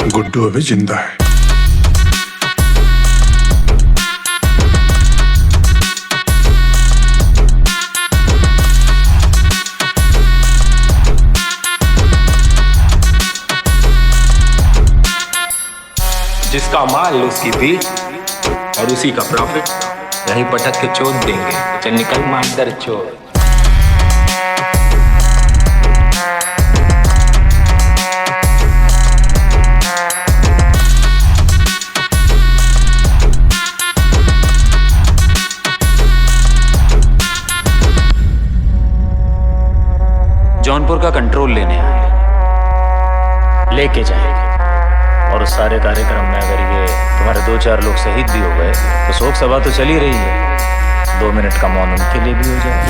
गुड्डू अभी जिंदा है। जिसका माल उसकी भीड़ और उसी का प्रॉफिट, यही पटक के चोट देंगे। चल निकल मांडर चोर। जौनपुर का कंट्रोल लेने आए, लेके जाएंगे। और उस सारे कार्यक्रम में अगर ये तुम्हारे 2-4 लोग शहीद भी हो गए तो शोक सभा तो चल ही रही है। 2 मिनट का मौन उनके लिए भी हो जाए।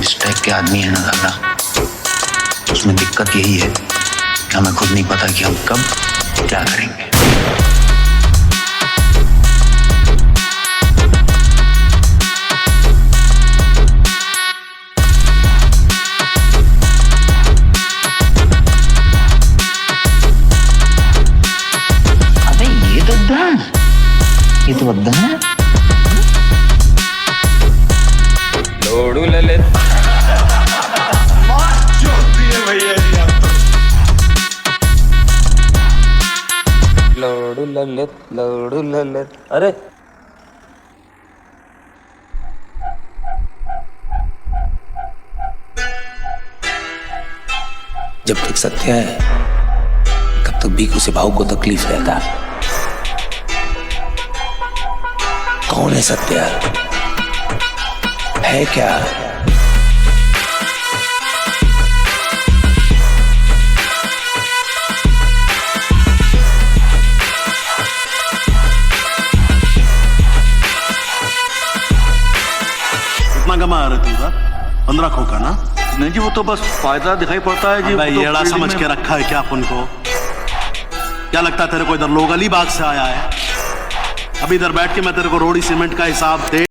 इस टाइप के आदमी है ना दादा, उसमें दिक्कत यही है कि हमें खुद नहीं पता कि हम कब क्या करेंगे। ये तो बद्दा है। लोडू ललित भैया जी आप तो। लोडू ललित लोडू ललित। अरे जब तक सत्य है तब तक भीखू से भाव को तकलीफ रहता। कौन है सत्य? है क्या? कितना कमा रहे तू सर? 15 खोखा ना? नहीं जी, वो तो बस फायदा दिखाई पड़ता है जी। भाई तो येड़ा समझ के रखा है क्या अपन को? क्या लगता है तेरे को इधर लोग अलीबाग से आया है? अभी इधर बैठ के मैं तेरे को रोड़ी सीमेंट का हिसाब दे